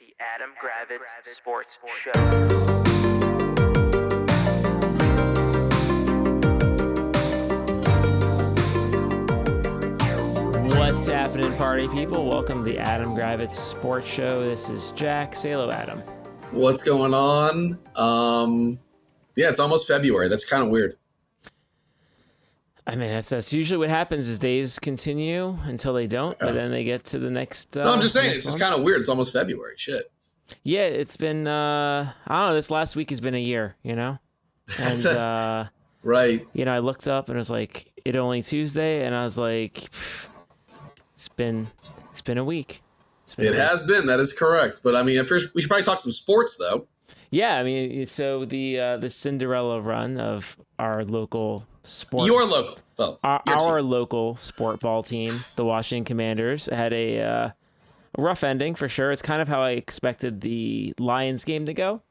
The Adam Gravitz Sports Show. What's happening, party people? Welcome to the Adam Gravitz Sports Show. This is Jack. Say hello, Adam. What's going on? Yeah, it's almost February. That's kind of weird. I mean, that's usually what happens is days continue until they don't, but then they get to the next. No, I'm just saying, it's just kind of weird. It's almost February. Shit. Yeah, it's been, I don't know, this last week has been a year, you know? And, right. You know, I looked up and it was like, it only Tuesday, and I was like, it's been a week. It has been. That is correct. But I mean, first we should probably talk some sports, though. Yeah, I mean, so the Cinderella run of our local sport. Your local. Oh, our local sport ball team, the Washington Commanders, had a rough ending for sure. It's kind of how I expected the Lions game to go.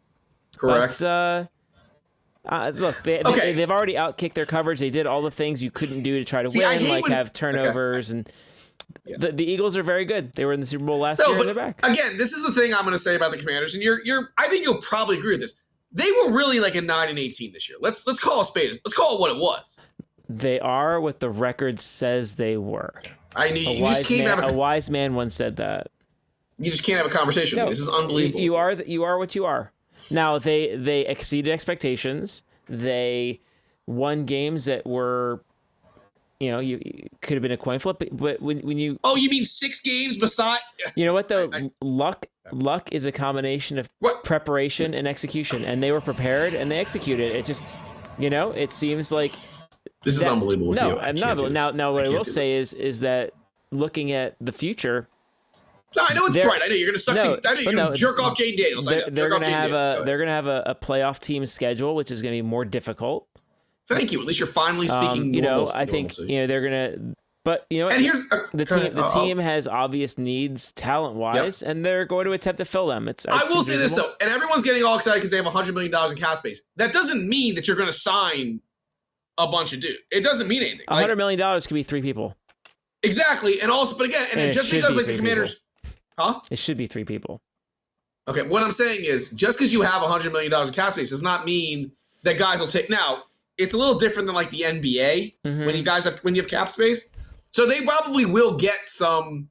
Correct. But, look, they've already outkicked their coverage. They did all the things you couldn't do to try to win, like have turnovers and. Yeah. The Eagles are very good. They were in the Super Bowl last year, and they're back. Again, this is the thing I'm going to say about the Commanders, and I think you'll probably agree with this. They were really like a 9-18 this year. Let's call a spade. Let's call it what it was. They are what the record says they were. A wise man once said that. You just can't have a conversation with me. This is unbelievable. You are what you are. Now they exceeded expectations. They won games that were. You know, you could have been a coin flip, but when you... Oh, you mean 6 games beside... You know what, though? Luck is a combination of preparation and execution, and they were prepared, and they executed. It just, you know, it seems like... This is unbelievable with you. Now, what I will say is that looking at the future... No, I know it's bright. I know you're going to suck. I know you're going to jerk off Jayden Daniels. They're going to have a playoff team schedule, which is going to be more difficult. Thank you. At least you're finally speaking. You know, I think they're gonna. But you know, and here's the team has obvious needs talent wise, and they're going to attempt to fill them. I will say this though, and everyone's getting all excited because they have $100 million in cap space. That doesn't mean that you're going to sign a bunch of dudes. It doesn't mean anything. $100 million could be 3 people. Exactly, and also, but again, and just because like the Commanders, it should be 3 people. Okay, what I'm saying is, just because you have $100 million in cap space does not mean that guys will take now. It's a little different than like the NBA when you have cap space. So they probably will get some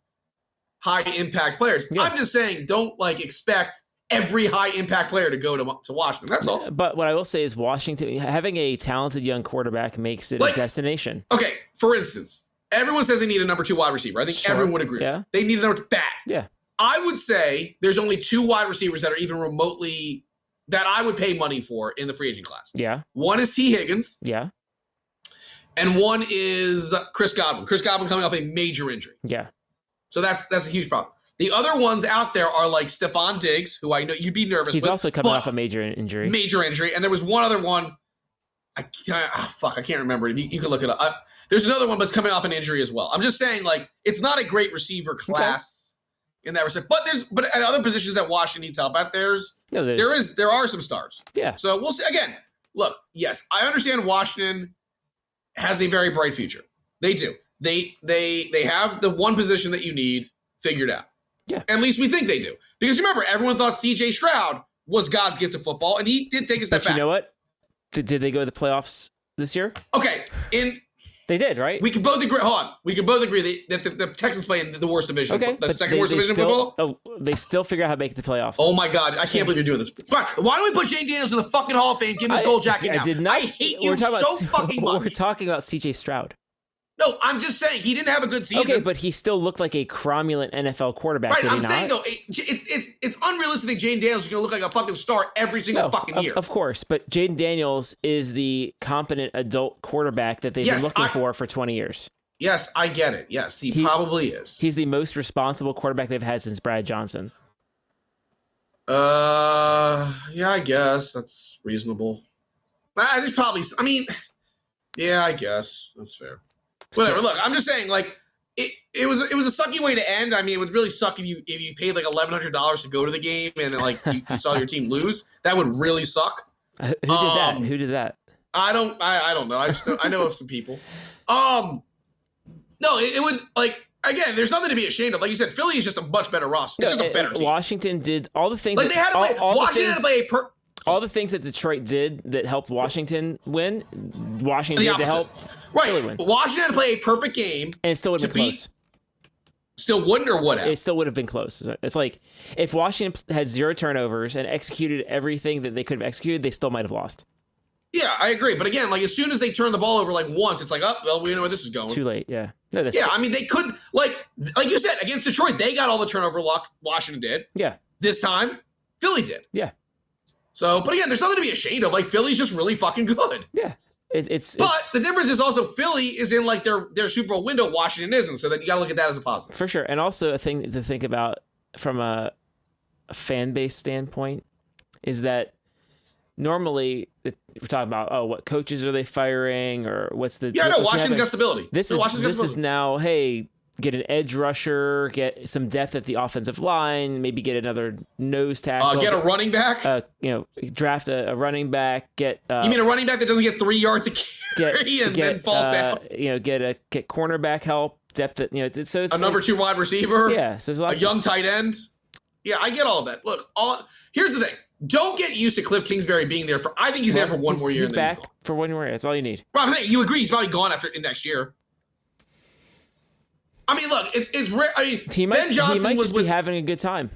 high impact players. Yeah. I'm just saying, don't like expect every high impact player to go to Washington. That's all. But what I will say is Washington having a talented young quarterback makes it a destination. Okay, for instance, everyone says they need a number 2 wide receiver. I think everyone would agree. Yeah. They need a number 2 bad. Yeah. I would say there's only 2 wide receivers that are even remotely that I would pay money for in the free agent class. Yeah. One is T. Higgins. Yeah. And one is Chris Godwin. Chris Godwin coming off a major injury. Yeah. So that's a huge problem. The other ones out there are like Stephon Diggs, who I know you'd be nervous with. He's also coming off a major injury. Major injury. And there was one other one. I can't remember it. You can look it up. There's another one, but it's coming off an injury as well. I'm just saying, like, it's not a great receiver class. Okay. In that respect, but at other positions that Washington needs help at, there are some stars. Yeah. So we'll see. Again, look, yes, I understand Washington has a very bright future. They do. They have the one position that you need figured out. Yeah. At least we think they do. Because remember, everyone thought C.J. Stroud was God's gift to football, and he did take a step back. You know what? Did they go to the playoffs this year? Okay. They did, right? We can both agree. Hold on. We can both agree that the Texans play in the worst division. Okay, the second worst division in football. Oh, they still figure out how to make it to the playoffs. Oh my God! I can't believe you're doing this. Fine. Why don't we put Jayden Daniels in the fucking Hall of Fame? Give him his gold jacket now. I did not. I hate you so fucking much. We're talking about C.J. Stroud. No, I'm just saying he didn't have a good season. Okay, but he still looked like a cromulent NFL quarterback. Right, did he I'm not? saying though, it's unrealistic that Jayden Daniels is going to look like a fucking star every single fucking year. Of course, but Jayden Daniels is the competent adult quarterback that they've been looking for 20 years. Yes, I get it. Yes, he probably is. He's the most responsible quarterback they've had since Brad Johnson. Yeah, I guess that's reasonable. There's probably. I mean, yeah, I guess that's fair. Whatever. Look, I'm just saying, like, it was a sucky way to end. I mean, it would really suck if you paid like $1,100 to go to the game and then like you saw your team lose. That would really suck. Who did that? I don't know. I know of some people. No, it would like again, there's nothing to be ashamed of. Like you said, Philly is just a much better roster. It's just a better team. Washington did all the things. Like they had to play. Washington had to play all the things that Detroit did that helped Washington win. Washington did to help Philly win. Washington had to play a perfect game, and it still would have been close. Still wouldn't or would have? It still would have been close. It's like if Washington had 0 turnovers and executed everything that they could have executed, they still might have lost. Yeah, I agree. But again, like as soon as they turn the ball over like once, it's like, oh, well, we know where this is going. Too late, yeah. No, I mean, they couldn't, like you said, against Detroit, they got all the turnover luck. Washington did. Yeah. This time, Philly did. Yeah. So, but again, there's nothing to be ashamed of. Like, Philly's just really fucking good. Yeah. But the difference is also Philly is in like their Super Bowl window. Washington isn't. So that you got to look at that as a positive. For sure. And also a thing to think about from a fan base standpoint is that normally we're talking about, what coaches are they firing or what's the... Yeah, no, Washington's got stability. This is now, hey, get an edge rusher, get some depth at the offensive line, maybe get another nose tackle. Get a running back? Draft a running back, get... you mean a running back that doesn't get 3 yards a carry and then falls down? Get cornerback help, depth at, so it's... A number 2 wide receiver? Yeah. So there's a young tight end? Yeah, I get all of that. Look, here's the thing. Don't get used to Cliff Kingsbury being there for... I think he's there for one more year. He's back for 1 more year. That's all you need. Well, I'm saying, you agree he's probably gone next year. I mean, look, it's rare. I mean, Ben Johnson he might was just be having a good time.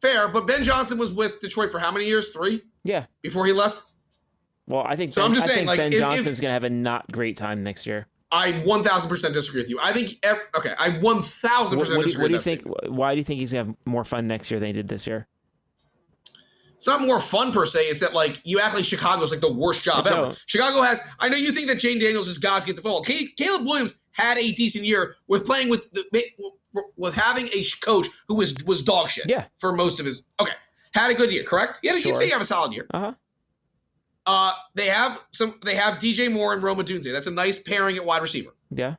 Fair, but Ben Johnson was with Detroit for how many years? 3? Yeah. Before he left? Well, I think I'm just saying, like, Ben Johnson's going to have a not great time next year. I 1,000% disagree with you. I think, I 1,000% disagree with you. What do you think? Why do you think he's going to have more fun next year than he did this year? It's not more fun per se. It's that like you act like Chicago's like the worst job ever. Chicago has. I know you think that Jayden Daniels is God's gift to football. Caleb Williams had a decent year with playing with having a coach who was dog shit. Yeah. For most of his had a good year. Correct. You'd say you have a solid year. They have DJ Moore and Roma Dunze. That's a nice pairing at wide receiver. Yeah.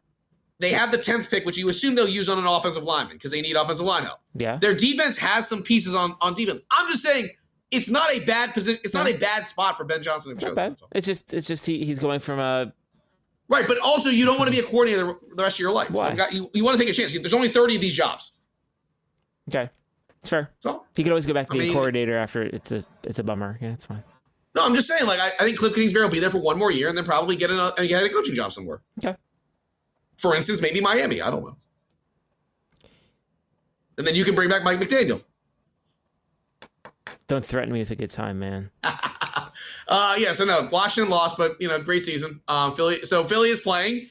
They have the 10th pick, which you assume they'll use on an offensive lineman because they need offensive line help. Yeah. Their defense has some pieces on defense. I'm just saying. It's not a bad position. It's not a bad spot for Ben Johnson. It's not bad. It's just he's going from a right, but also you don't want to be a coordinator the rest of your life. Why? So you want to take a chance. There's only 30 of these jobs. Okay, it's fair. So he could always go back to being a coordinator after it's a bummer. Yeah, it's fine. No, I'm just saying. Like I think Cliff Kingsbury will be there for one more year and then probably get a coaching job somewhere. Okay. For instance, maybe Miami. I don't know. And then you can bring back Mike McDaniel. Don't threaten me with a good time, man. So no, Washington lost, but great season. Philly is playing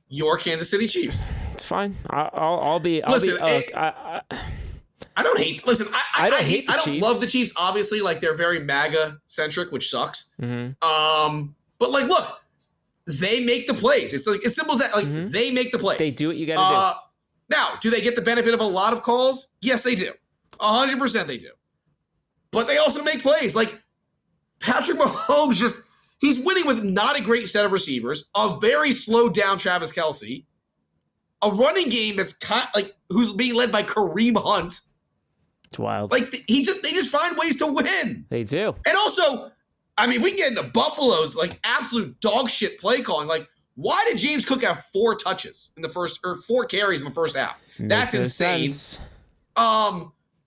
your Kansas City Chiefs. It's fine. I'll be. I don't hate. Listen, I don't hate. I don't love the Chiefs. Obviously, like they're very MAGA centric, which sucks. Mm-hmm. But like, look, they make the plays. It's like as simple as that. Like they make the plays. They do what you got to do. Now, do they get the benefit of a lot of calls? Yes, they do. 100% they do. But they also make plays. Like Patrick Mahomes he's winning with not a great set of receivers, a very slowed down Travis Kelce, a running game that's who's being led by Kareem Hunt. It's wild. Like they just find ways to win. They do. And also, I mean, we can get into Buffalo's like absolute dog shit play calling. Like, why did James Cook have 4 touches in the first or 4 carries in the first half? That's insane.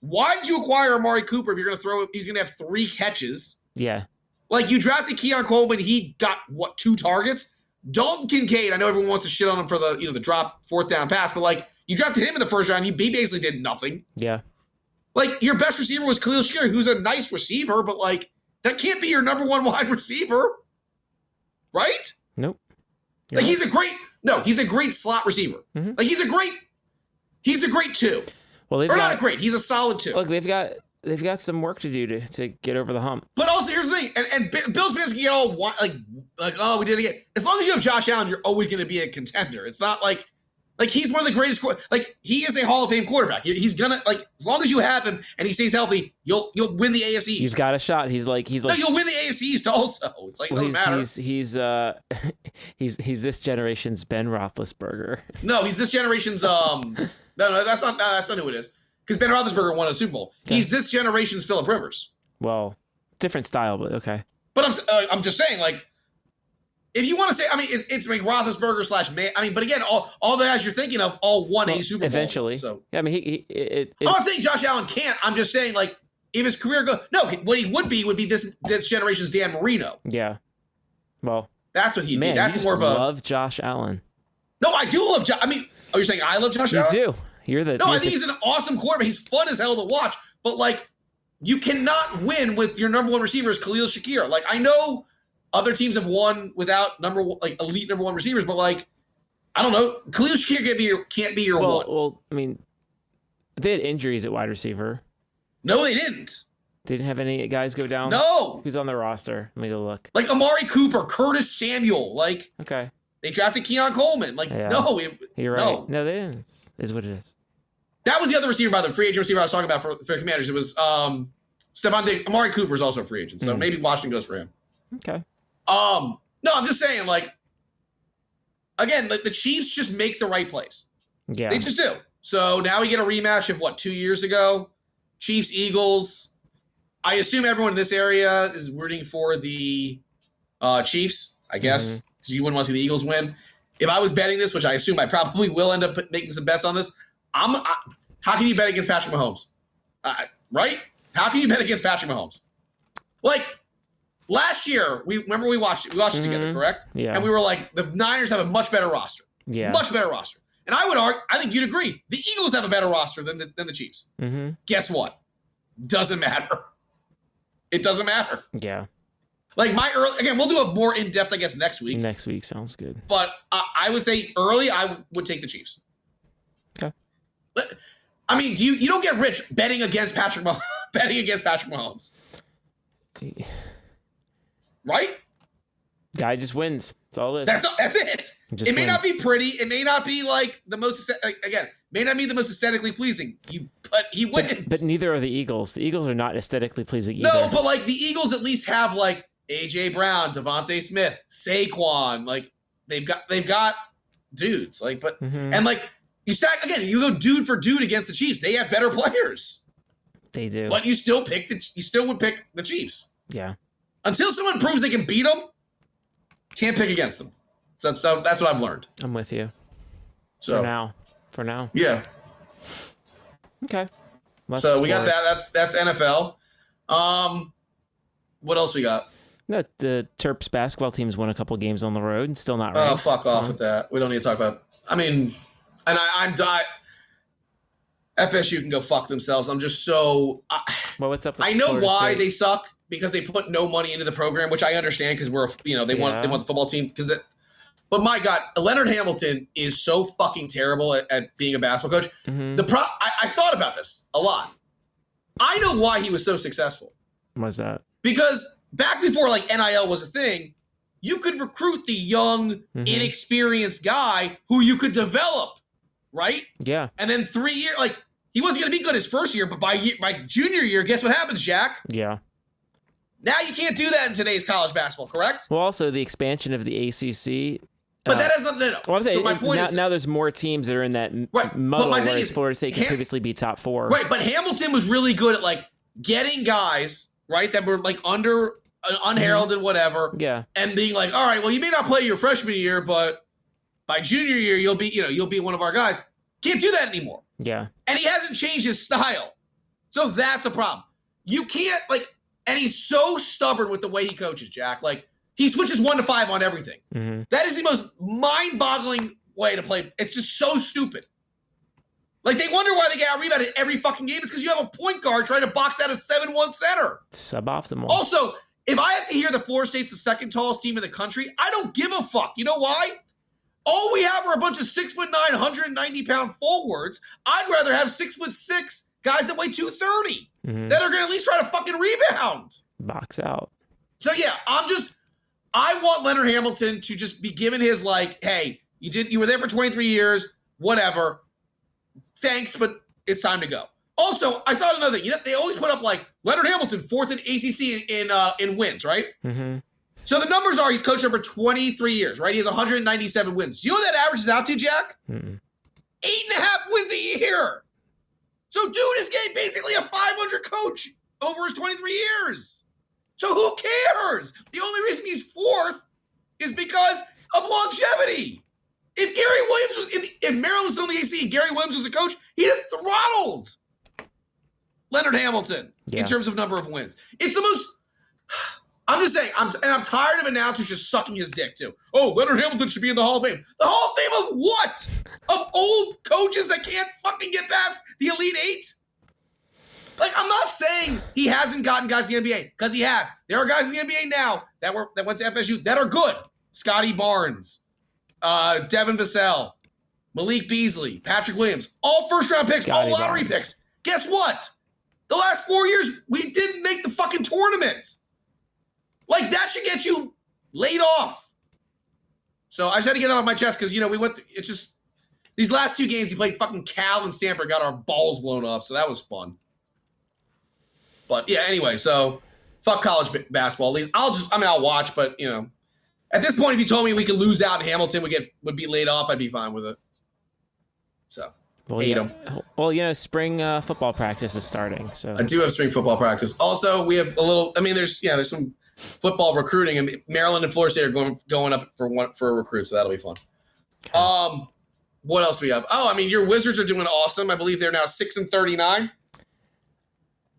Why did you acquire Amari Cooper if you're going to throw? He's going to have 3 catches. Yeah. Like you drafted Keon Coleman, he got 2 targets. Dalton Kincaid, I know everyone wants to shit on him for the the drop 4th down pass, but like you drafted him in the first round, he basically did nothing. Yeah. Like your best receiver was Khalil Shakir, who's a nice receiver, but like that can't be your number 1 wide receiver, right? Nope. Like he's a great slot receiver. Mm-hmm. Like he's a great 2. Well, not a great. He's a solid 2. Look, they've got some work to do to get over the hump. But also, here's the thing, and Bills fans can get all like oh, we did it again. As long as you have Josh Allen, you're always going to be a contender. It's not like he's one of the greatest. Like he is a Hall of Fame quarterback. He's gonna as long as you have him and he stays healthy, you'll win the AFC East. He's got a shot. He's no, you'll win the AFC East also. It's like it doesn't matter. He's this generation's Ben Roethlisberger. No, he's this generation's No, that's not who it is. Because Ben Roethlisberger won a Super Bowl. Yeah. He's this generation's Phillip Rivers. Well, different style, but okay. But I'm just saying, like, if you want to say, I mean, it's like Roethlisberger slash May. I mean, but again, all the guys you're thinking of all won a Super Bowl. Eventually. So yeah, I mean, I'm not saying Josh Allen can't. I'm just saying, like, if his career goes, no, what he would be this generation's Dan Marino. Yeah. Well, that's what he'd be. Man, That's you just more of a love Josh Allen. No, I do love Josh. I mean, are you saying I love Josh Allen? You do. You're the No, I think he's an awesome quarterback. He's fun as hell to watch. But like, you cannot win with your number one receiver is Khalil Shakir. Like, I know other teams have won without elite number one receivers, but like, I don't know. Khalil Shakir can't be your one. Well, I mean, they had injuries at wide receiver. No, they didn't. They didn't have any guys go down? No. Who's on the roster? Let me go look. Like Amari Cooper, Curtis Samuel. Like, okay. They drafted Keon Coleman. Like, yeah. no. You're right. No, they didn't. Is what it is. That was the other receiver, by the free agent receiver I was talking about for Commanders. It was Stephon Diggs. Amari Cooper is also a free agent, so maybe Washington goes for him. Okay. No, I'm just saying, like, again, the Chiefs just make the right plays. Yeah. They just do. So now we get a rematch of 2 years ago? Chiefs, Eagles. I assume everyone in this area is rooting for the Chiefs, I guess, because you wouldn't want to see the Eagles win. If I was betting this, which I assume I probably will end up making some bets on this, how can you bet against Patrick Mahomes? Right? How can you bet against Patrick Mahomes? Like, last year, we watched it together, correct? Yeah. And we were like, the Niners have a much better roster. Yeah. Much better roster. And I would argue, I think you'd agree, the Eagles have a better roster than the Chiefs. Guess what? Doesn't matter. It doesn't matter. Yeah. Like again, we'll do a more in-depth, I guess, next week. Next week sounds good. But I would say early, I would take the Chiefs. Okay. I mean, you don't get rich betting against Patrick Mahomes. Right? Guy just wins. That's all it is. That's it. It may wins. not be pretty. It may not be like the most may not be the most aesthetically pleasing. But he wins. But neither are the Eagles. The Eagles are not aesthetically pleasing either. No, but like the Eagles at least have like AJ Brown, Devontae Smith, Saquon. Like they've got dudes. Like, but and like you stack again. You go dude for dude against the Chiefs. They have better players. They do. But you still would pick the Chiefs. Yeah. Until someone proves they can beat them, can't pick against them. So that's what I've learned. I'm with you. So For now. Yeah. Okay. So we got that. That's NFL. What else we got? No, the Terps basketball teams won a couple games on the road and still not ranked. Oh, fuck off with that. We don't need to talk about. I mean, and I'm FSU can go fuck themselves. I'm just so. Well, what's up? With I know Florida why State? they suck because they put no money into the program, which I understand because they want the football team because. But my God, Leonard Hamilton is so fucking terrible at being a basketball coach. I thought about this a lot. I know why he was so successful. Why's that? Because back before like NIL was a thing, you could recruit the young, inexperienced guy who you could develop, right? Yeah. And then 3 years, like he wasn't going to be good his first year, but by junior year, guess what happens, Jack? Yeah. Now you can't do that in today's college basketball, correct? Well, also the expansion of the ACC. But that has nothing to do. Well, I'm saying so my point is now there's more teams that are in that muddle, but my thing whereas is, Florida State can previously be top 4. Right, but Hamilton was really good at like getting guys, right, that were like unheralded, whatever. Yeah. And being like, all right, well, you may not play your freshman year, but by junior year, you'll be one of our guys. Can't do that anymore. Yeah. And he hasn't changed his style. So that's a problem. You can't and he's so stubborn with the way he coaches, Jack. Like, he switches 1 to 5 on everything. That is the most mind-boggling way to play. It's just so stupid. Like, they wonder why they get out-rebounded every fucking game. It's because you have a point guard trying to box out a 7-1 center. Suboptimal. Also, if I have to hear that Florida State's the second tallest team in the country, I don't give a fuck. You know why? All we have are a bunch of 6'9", 190-pound forwards. I'd rather have 6'6" guys that weigh 230 that are going to at least try to fucking rebound. Box out. So, yeah, I want Leonard Hamilton to just be given his hey, you were there for 23 years, whatever. Thanks, but it's time to go. Also, I thought another thing. They always put up Leonard Hamilton 4th in ACC in wins, right? So the numbers are he's coached there for 23 years, right? He has 197 wins. Do you know what that averages out to, Jack? 8.5 wins a year. So dude is getting basically a 500 coach over his 23 years. So who cares? The only reason he's 4th is because of longevity. If Gary Williams was, if Maryland was on the AC and Gary Williams was a coach, he'd have throttled Leonard Hamilton in terms of number of wins. It's the most. I'm just saying, I'm tired of announcers just sucking his dick too. Oh, Leonard Hamilton should be in the Hall of Fame. The Hall of Fame of what? Of old coaches that can't fucking get past the Elite Eight? Like, I'm not saying he hasn't gotten guys in the NBA, because he has. There are guys in the NBA now that went to FSU that are good. Scotty Barnes, Devin Vassell, Malik Beasley, Patrick Williams, all first-round picks, all lottery picks. Guess what? The last 4 years, we didn't make the fucking tournament. Like, that should get you laid off. So I just had to get that off my chest because, we went through, it's just, these last 2 games, we played fucking Cal and Stanford, got our balls blown off, so that was fun. But, yeah, anyway, so fuck college basketball. I'll watch, but, at this point, if you told me we could lose out and Hamilton would be laid off, I'd be fine with it. So, hate them. Well, spring football practice is starting, so. I do have spring football practice. Also, we have a little, there's some football recruiting, and Maryland and Florida State are going up for a recruit, so that'll be fun. Okay. What else do we have? Your Wizards are doing awesome. I believe they're now 6-39.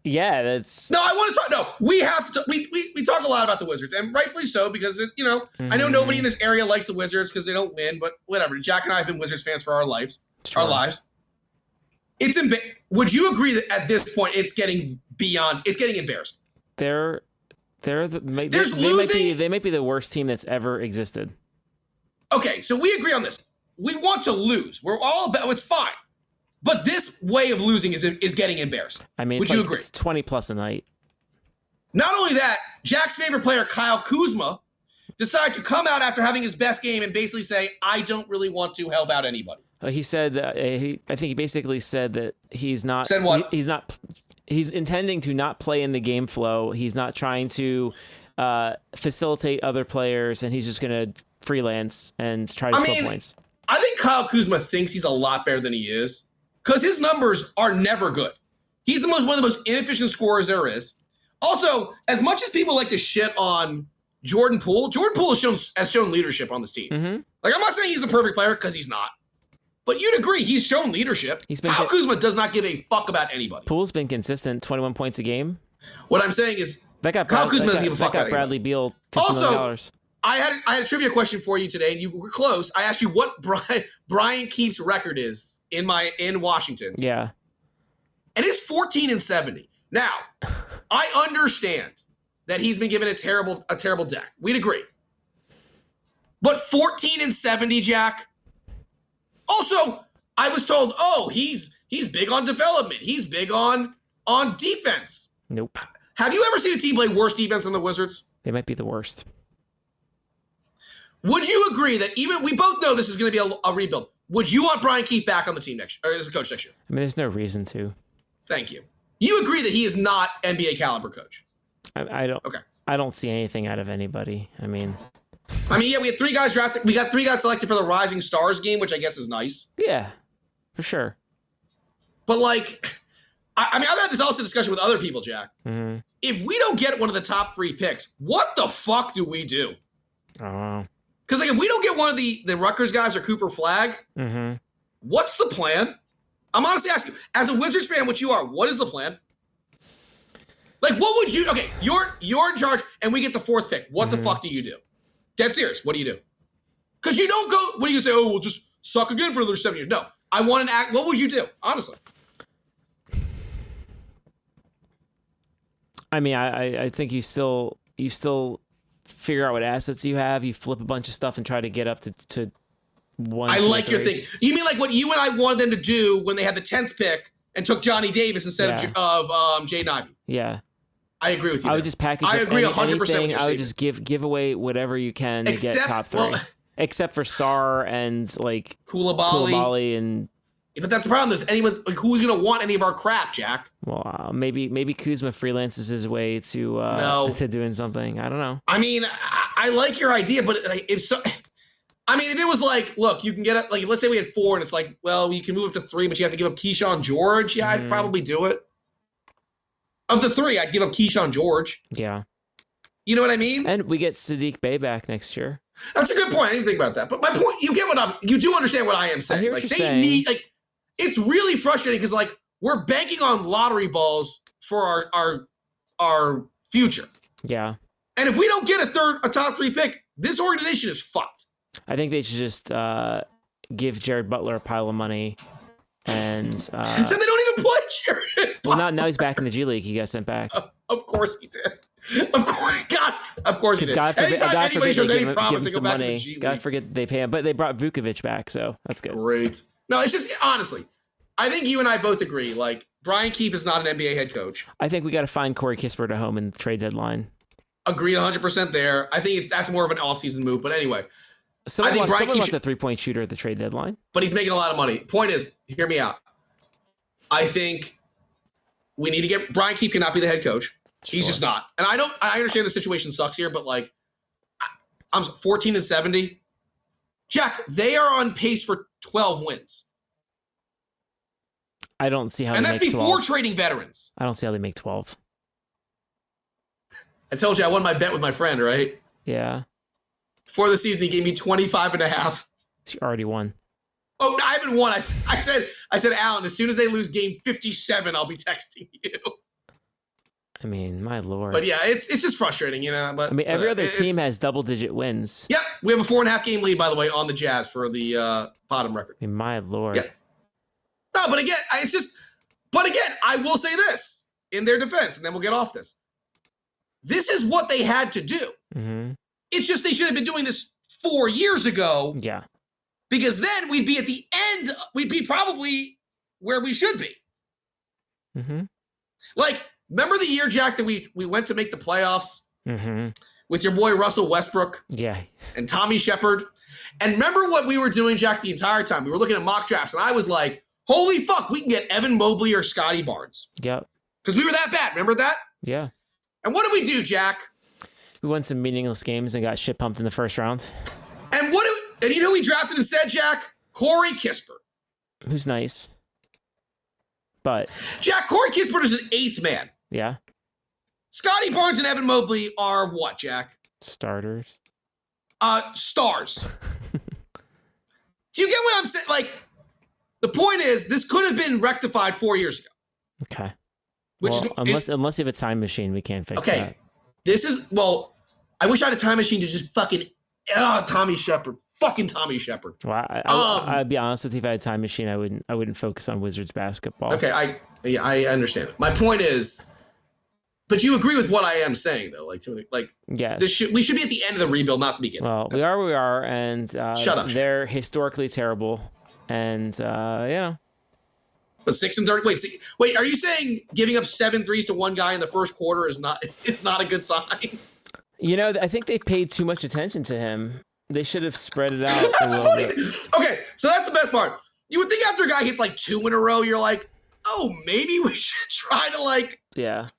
Yeah, that's. No, I want to talk. No, we have to. We talk a lot about the Wizards, and rightfully so, because I know nobody in this area likes the Wizards because they don't win, but whatever. Jack and I have been Wizards fans for our lives. Sure. Our lives. Would you agree that at this point it's getting beyond? It's getting embarrassing. They might be the worst team that's ever existed. Okay, so we agree on this. We want to lose. We're all about. It's fine. But this way of losing is getting embarrassing. Would you agree? It's 20 plus a night. Not only that, Jack's favorite player, Kyle Kuzma, decided to come out after having his best game and basically say, I don't really want to help out anybody. He said, I think he basically said that he's not. Said what? He's intending to not play in the game flow. He's not trying to facilitate other players, and he's just going to freelance and try to score points. I think Kyle Kuzma thinks he's a lot better than he is. Because his numbers are never good. He's one of the most inefficient scorers there is. Also, as much as people like to shit on Jordan Poole has shown leadership on this team. Mm-hmm. Like, I'm not saying he's the perfect player, because he's not. But you'd agree, he's shown leadership. Kyle Kuzma does not give a fuck about anybody. Poole's been consistent, 21 points a game. What I'm saying is, Kyle Kuzma doesn't give a fuck about Bradley anybody. Beal $50 million. Also, I had a trivia question for you today, and you were close. I asked you what Brian Keefe's record is in Washington. Yeah. And it's 14-70. Now, I understand that he's been given a terrible deck. We'd agree. But 14-70, Jack. Also, I was told, he's big on development. He's big on defense. Nope. Have you ever seen a team play worse defense than the Wizards? They might be the worst. Would you agree that we both know this is going to be a rebuild? Would you want Brian Keefe back on the team next year, or as a coach next year? There's no reason to. Thank you. You agree that he is not NBA caliber coach? I don't. Okay. I don't see anything out of anybody. Yeah, we had 3 guys drafted. We got 3 guys selected for the Rising Stars game, which I guess is nice. Yeah, for sure. But I've had this also discussion with other people, Jack. Mm-hmm. If we don't get one of the top 3 picks, what the fuck do we do? I don't know. Because if we don't get one of the Rutgers guys or Cooper Flagg, what's the plan? I'm honestly asking you, as a Wizards fan, which you are, what is the plan? What would you? Okay, you're in charge, and we get the 4th pick. What the fuck do you do? Dead serious. What do you do? Because you don't go. What do you say? Oh, we'll just suck again for another 7 years. No, I want an act. What would you do? Honestly. I think you still figure out what assets you have. You flip a bunch of stuff and try to get up to 1. I like your thing. You mean like what you and I wanted them to do when they had the 10th pick and took Johnny Davis instead of Jaden Ivey? Yeah. I agree with you. I would just package. I agree 100% with your I would just give away whatever you can to get top 3, except for Sarr and Koulibaly and. But that's the problem. There's anyone who's going to want any of our crap, Jack. Well, maybe Kuzma freelances his way to doing something. I don't know. I like your idea, but if it was look, you can get it. Let's say we had 4, and it's you can move up to 3, but you have to give up Keyshawn George. Yeah, I'd probably do it. Of the 3, I'd give up Keyshawn George. Yeah. You know what I mean? And we get Sadiq Bey back next year. That's a good point. I didn't think about that. But my point, you do understand what I am saying. I hear what Like you're they saying. need, like, it's really frustrating because like we're banking on lottery balls for our future. Yeah. And if we don't get a top 3 pick, this organization is fucked. I think they should just give Jared Butler a pile of money. And So they don't even play Jared. well, now he's back in the G League. He got sent back. Of course he did. Of course he did. God forbid, Anytime God anybody forbid shows they any give promise, him they go some back to the money. G League. God forget they pay him, but they brought Vukovic back, so that's good. Great. No, it's just honestly, I think you and I both agree. Like Brian Keefe is not an NBA head coach. I think we got to find Corey Kispert at home in the trade deadline. Agreed 100% there. I think that's more of an offseason move. But anyway, Someone wants a 3-point shooter at the trade deadline. But he's making a lot of money. Point is, hear me out. I think we need to get Brian Keefe cannot be the head coach. Sure. He's just not. And I understand the situation sucks here, but like I'm 14-70. Jack, they are on pace for 12 wins. I don't see how and they that's make before 12. trading veterans. I don't see how they make 12. I told you I won my bet with my friend, right? Yeah. Before the season, he gave me 25.5. You already won. Oh, I haven't won. I said, Alan, as soon as they lose game 57, I'll be texting you. I mean, my lord. But yeah, it's just frustrating, you know. But I mean, every other team has double-digit wins. Yep, we have a 4.5 game lead, by the way, on the Jazz for the bottom record. I mean, my lord. Yeah. No, but again, I will say this in their defense, and then we'll get off this. This is what they had to do. Mm-hmm. It's just they should have been doing this 4 years ago. Yeah. Because then we'd be at the end. We'd be probably where we should be. Mm-hmm. Like, remember the year, Jack, that we went to make the playoffs Mm-hmm. with your boy Russell Westbrook Yeah. and Tommy Shepard? And remember what we were doing, Jack, the entire time? We were looking at mock drafts, and I was like, holy fuck, we can get Evan Mobley or Scotty Barnes. Yep. Because we were that bad. Remember that? Yeah. And what did we do, Jack? We won some meaningless games and got shit pumped in the first round. And you know who we drafted instead, Jack? Corey Kispert. Who's nice. But Jack, Corey Kispert is an 8th man. yeah. Scotty Barnes and Evan Mobley are what, Jack? Starters. Stars. Do you get what I'm saying? Like, the point is, this could have been rectified 4 years ago. Okay. Unless you have a time machine, we can't fix that. I wish I had a time machine to just fucking Tommy Shepard. Fucking Tommy Shepard. Well, I'd be honest with you. If I had a time machine, I wouldn't focus on Wizards basketball. Okay, I understand. My point is, but you agree with what I am saying, though. Yes. We should be at the end of the rebuild, not the beginning. Well, we are, and shut up. They're historically terrible, and But 6-30. Wait. Are you saying giving up 7 threes to one guy in the first quarter is not? It's not a good sign. You know, I think they paid too much attention to him. They should have spread it out a little bit. Okay, so that's the best part. You would think after a guy hits like 2 in a row, you're like, oh, maybe we should try to Yeah.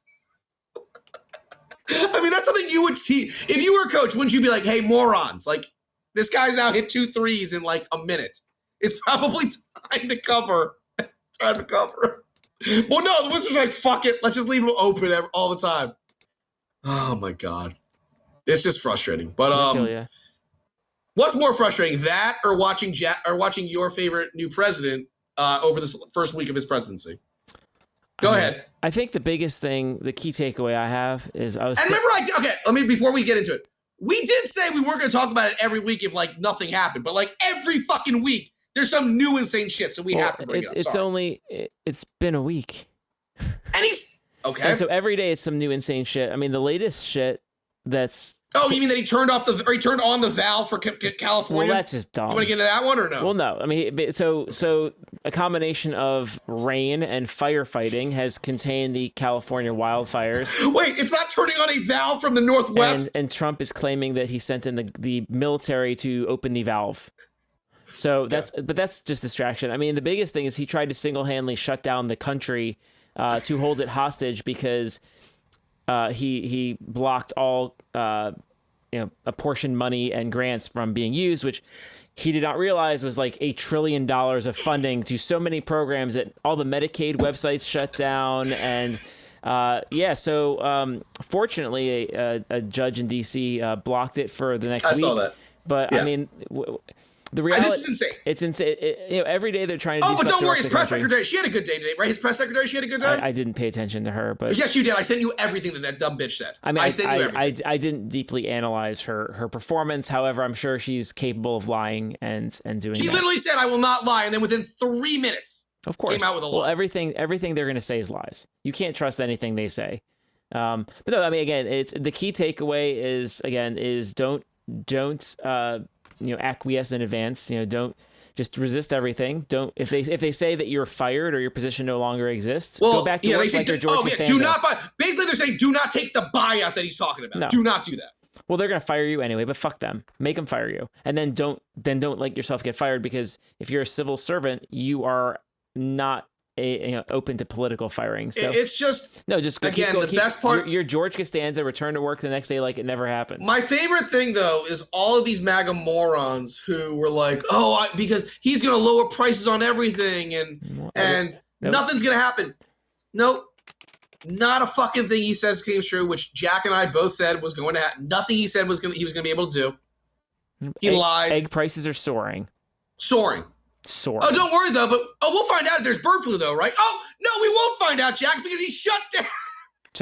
I mean, that's something you would see. If you were a coach, wouldn't you be like, hey, morons, like this guy's now hit 2 threes in like a minute. It's probably time to cover. Well, no, the Wizards are like, fuck it. Let's just leave him open all the time. Oh, my God. It's just frustrating. But I feel ya. what's more frustrating, that or watching your favorite new president over this first week of his presidency? Go ahead. I think the biggest thing, the key takeaway I have is before we get into it, we did say we weren't going to talk about it every week if like nothing happened, but like every fucking week there's some new insane shit, so we have to bring it up. It's been a week. And he's okay. And so every day it's some new insane shit. I mean, the latest shit that's... Oh, you mean that he turned on the valve for California? Well, that's just dumb. You want to get into that one or no? Well, no. I mean, so a combination of rain and firefighting has contained the California wildfires. Wait, it's not turning on a valve from the northwest? And Trump is claiming that he sent in the military to open the valve. So that's just distraction. I mean, the biggest thing is he tried to single-handedly shut down the country to hold it hostage because he blocked all apportioned money and grants from being used, which he did not realize was like $1 trillion of funding to so many programs that all the Medicaid websites shut down, and Yeah. So fortunately, a judge in D.C. Blocked it for the next I week. saw that. But Yeah. I mean, the reality. This is insane. It's insane. Every day they're trying to. Oh, but don't worry, disrupt his the press country. secretary, she had a good day today, right? His press secretary, she had a good day. I didn't pay attention to her, but Yes, you did. I sent you everything that dumb bitch said. I mean, I sent you everything. I didn't deeply analyze her performance. However, I'm sure she's capable of lying and doing. She literally said, "I will not lie," and then within 3 minutes, of course, came out with a lie. Well, everything they're going to say is lies. You can't trust anything they say. But no, I mean, again, it's the key takeaway is don't acquiesce in advance. Don't just resist everything. Don't if they say that you're fired or your position no longer exists, go back to work like you're George Costanza. do not buy. Basically, they're saying do not take the buyout that he's talking about. No. Do not do that. Well, they're gonna fire you anyway, but fuck them. Make them fire you, and then don't let yourself get fired, because if you're a civil servant, you are not open to political firing. So it's just just again the best part. You're George Costanza. Return to work the next day like it never happened. My favorite thing though is all of these MAGA morons who were like, because he's going to lower prices on everything and nothing's going to happen. Nope. Not a fucking thing he says came true, which Jack and I both said was going to happen. Nothing he said he was going to be able to do. He lies. Egg prices are soaring. Soaring. Oh, don't worry though. But we'll find out if there's bird flu though, right? Oh no, we won't find out, Jack, because he shut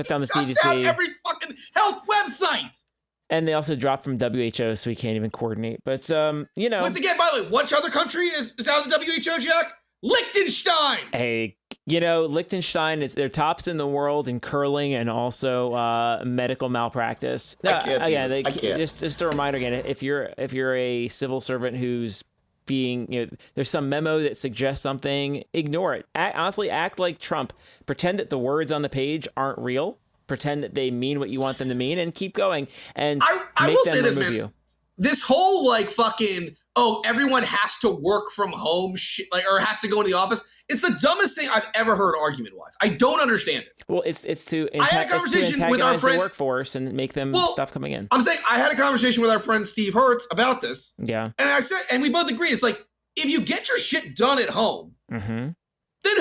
down the shut CDC. down every fucking health website. And they also dropped from WHO, so we can't even coordinate. But But again, by the way, which other country is out of the WHO, Jack? Liechtenstein. Hey, Liechtenstein they're tops in the world in curling and also medical malpractice. I can't do this. I can't. Just a reminder again, if you're a civil servant who's being, there's some memo that suggests something, ignore it. Honestly, act like Trump. Pretend that the words on the page aren't real. Pretend that they mean what you want them to mean, and keep going. And I make will them say this, remove man. you. This whole fucking everyone has to work from home shit, or has to go in the office. It's the dumbest thing I've ever heard argument wise. I don't understand it. Well, it's to I had a conversation with our friend the workforce and make them stop coming in. I'm saying I had a conversation with our friend Steve Hertz about this. Yeah. And I said, and we both agreed, it's like, if you get your shit done at home, Mm-hmm. then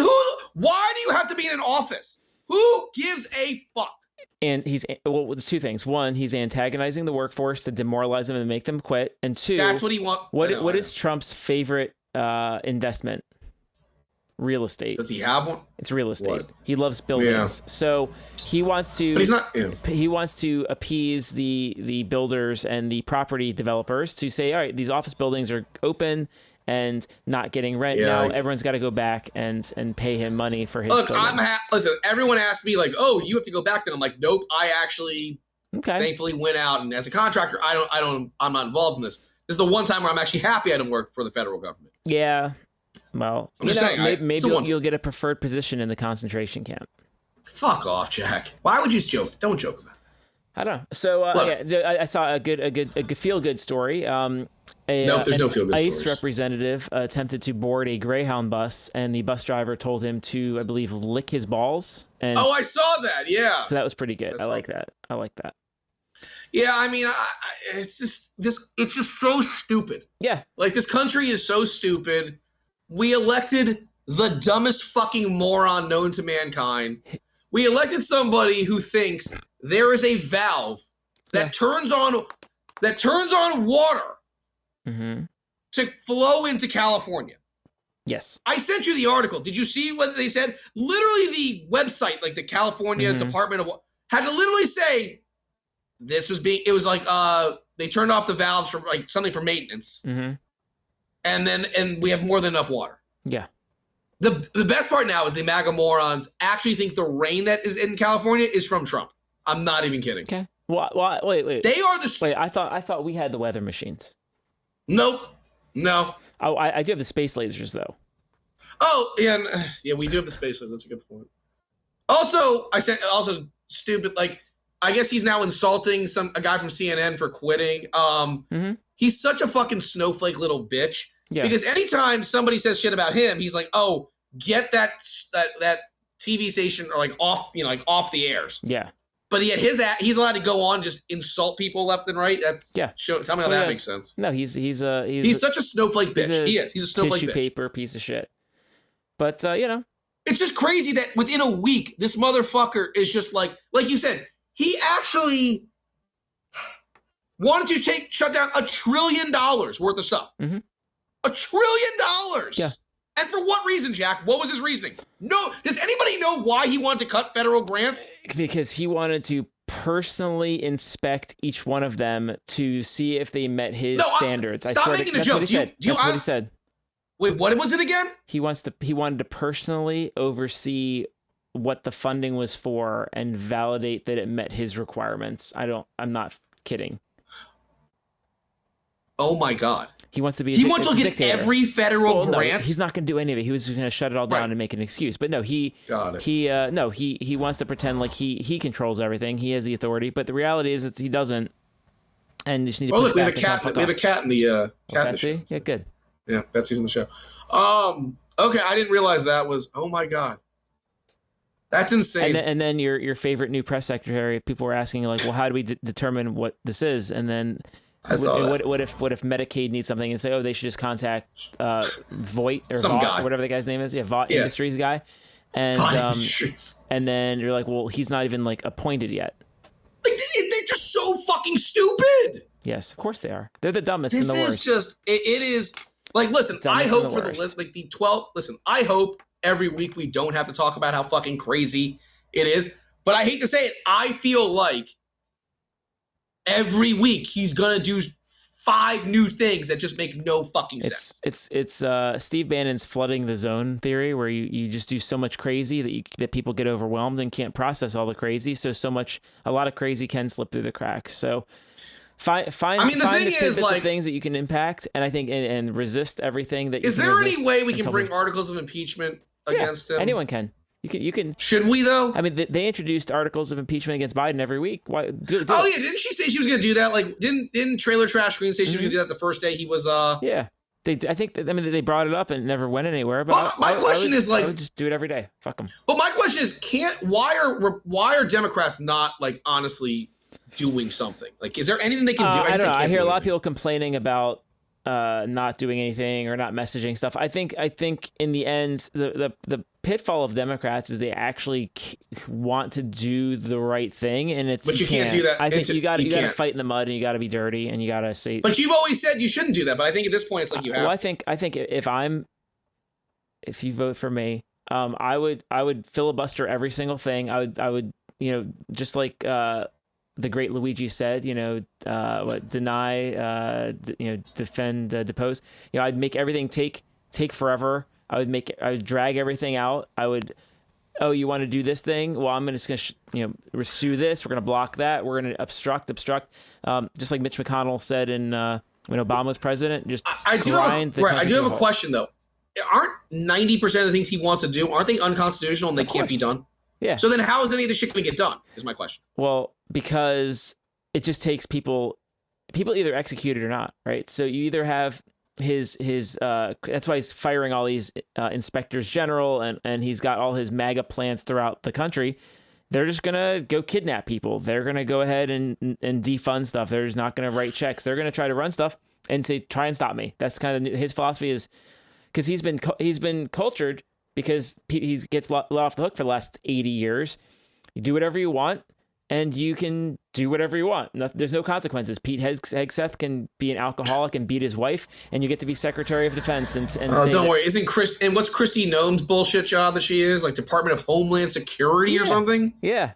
why do you have to be in an office? Who gives a fuck? And there's two things. One, he's antagonizing the workforce to demoralize them and make them quit. And two, that's what he wants. What is Trump's favorite investment? Real estate. Does he have one? It's real estate. What? He loves buildings. Yeah. So he wants to. But he's not. He wants to appease the builders and the property developers to say, all right, these office buildings are open and not getting rent. Now everyone's got to go back and pay him money for his. Look, buildings. Listen, everyone asked me you have to go back. Then I'm like, nope. I actually thankfully went out, and as a contractor, I'm not involved in this. This is the one time where I'm actually happy I didn't work for the federal government. Yeah. Well, I'm just saying, maybe you'll get a preferred position in the concentration camp. Fuck off, Jack. Why would you joke? Don't joke about that. I don't know. So I saw a good feel good story. Nope, there's no feel good ICE stories. representative attempted to board a Greyhound bus, and the bus driver told him to, I believe, lick his balls. And I saw that. Yeah. So that was pretty good. I like that. Yeah, I mean, it's just so stupid. Yeah. Like, this country is so stupid. We elected the dumbest fucking moron known to mankind. We elected somebody who thinks there is a valve that turns on water to flow into California. Yes. I sent you the article. Did you see what they said? Literally, the website, like the California Department of Water, had to literally say it was like they turned off the valves for like something for maintenance. Mm-hmm. And we have more than enough water. Yeah. The best part now is the MAGA morons actually think the rain that is in California is from Trump. I'm not even kidding. Okay. Well, wait. They are the. Wait, I thought we had the weather machines. Nope. No. Oh, I do have the space lasers though. Oh, yeah, we do have the space lasers. That's a good point. Also, stupid. Like, I guess he's now insulting a guy from CNN for quitting. He's such a fucking snowflake little bitch. Yeah. Because anytime somebody says shit about him, he's like, "Oh, get that TV station or like off the airs." Yeah. But yet he's allowed to go on and just insult people left and right. Tell me how that makes sense. No, he's such a snowflake bitch. He's a snowflake tissue bitch. paper piece of shit. But It's just crazy that within a week, this motherfucker is just like you said, he actually wanted to shut down $1 trillion worth of stuff. Mm-hmm. $1 trillion. Yeah. And for what reason, Jack? What was his reasoning? No. Does anybody know why he wanted to cut federal grants? Because he wanted to personally inspect each one of them to see if they met his standards. Stop making a joke. That's what he said. Wait, what was it again? He wanted to personally oversee what the funding was for and validate that it met his requirements. I'm not kidding. Oh my God. He wants to be. He wants to look at every federal grant. No, he's not going to do any of it. He was just going to shut it all down and make an excuse. But no, he wants to pretend like he controls everything. He has the authority. But the reality is that he doesn't. And you just need to. Look, we have a cat. We have a cat in the cat. Betsy? In the show. Yeah, good. Yeah, Betsy's in the show. Okay, I didn't realize that was. Oh my God. That's insane. And then your favorite new press secretary. People were asking like, well, how do we determine what this is? And then. I saw that. What if Medicaid needs something and say, oh, they should just contact Voight or Some Vought guy. or whatever the guy's name is, Vought Industries guy, and and then you're like, well, he's not even like appointed yet. Like they're just so fucking stupid. Yes, of course they are. They're the dumbest and the worst. This is just it is like listen. I hope for the list like the 12. Listen, I hope every week we don't have to talk about how fucking crazy it is. But I hate to say it, I feel like. Every week he's gonna do 5 new things that just make no fucking sense. It's Steve Bannon's flooding the zone theory, where you just do so much crazy that people get overwhelmed and can't process all the crazy. So a lot of crazy can slip through the cracks. So find the tidbits of things that you can impact, and I think and resist everything that. Is there any way we can bring articles of impeachment against him? Anyone can. You can. Should we though? I mean, they introduced articles of impeachment against Biden every week. Why? Do yeah, didn't she say she was going to do that? Like, didn't Trailer Trash Green say she was going to do that the first day he was? Yeah, they brought it up and it never went anywhere. But my question is like, I would just do it every day. Fuck them. But my question is, why are Democrats not like honestly doing something? Like, is there anything they can do? I don't know. I hear a lot of people complaining about not doing anything or not messaging stuff. I think in the end, the pitfall of Democrats is they actually want to do the right thing, and but you can't do that. I think you got to fight in the mud, and you got to be dirty, and you got to say. But you've always said you shouldn't do that. But I think at this point, it's like you have. Well, I think if you vote for me, I would filibuster every single thing. I would just like the great Luigi said, deny, defend, depose. I'd make everything take forever. I would drag everything out. You want to do this thing? Well, I'm just going to, pursue this. We're going to block that. We're going to obstruct. Just like Mitch McConnell said when Obama was president. Just I do have a question though. Aren't 90% of the things he wants to do, aren't they unconstitutional and they can't be done? Yeah. So then how is any of this shit going to get done? Is my question. Well, because it just takes people either execute it or not, right? So you either have his that's why he's firing all these inspectors general and he's got all his MAGA plans throughout the country. They're just gonna go kidnap people. They're gonna go ahead and defund stuff. They're just not gonna write checks. They're gonna try to run stuff and say try and stop me. That's kind of his philosophy, is because he's been cultured because he gets let off the hook for the last 80 years. You do whatever you want. And you can do whatever you want. There's no consequences. Pete Hegseth can be an alcoholic and beat his wife, and you get to be Secretary of Defense. And don't worry, and what's Kristi Noem's bullshit job that she is? Like Department of Homeland Security or something? Yeah.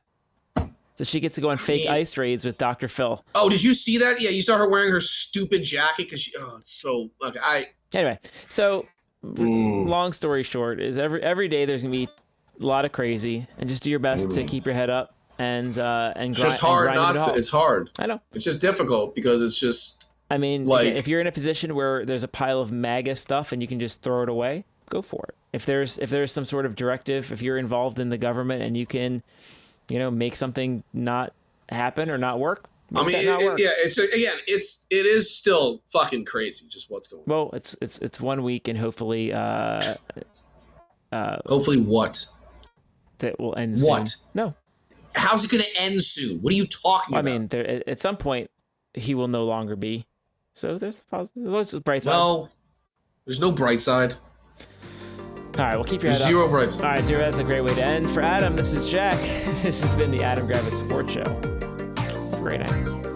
So she gets to go on fake ice raids with Dr. Phil. Oh, did you see that? Yeah, you saw her wearing her stupid jacket because it's so okay. Anyway, so long story short is every day there's gonna be a lot of crazy, and just do your best to keep your head up. And it's just hard it's hard. I know. It's just difficult because it's just. I mean, like, if you're in a position where there's a pile of MAGA stuff and you can just throw it away, go for it. If there's some sort of directive, if you're involved in the government and you can, make something not happen or not work. It is still fucking crazy just what's going on. Well, it's 1 week and hopefully. Hopefully what? That will end soon. What? No. How's it going to end soon? What are you talking about? I mean, at some point, he will no longer be. So there's a bright side. Well, there's no bright side. All right, well, keep your head up. Zero Brights. All right, Zero, that's a great way to end. For Adam, this is Jack. This has been the Adam Gravitz Sports Show. Have a great night.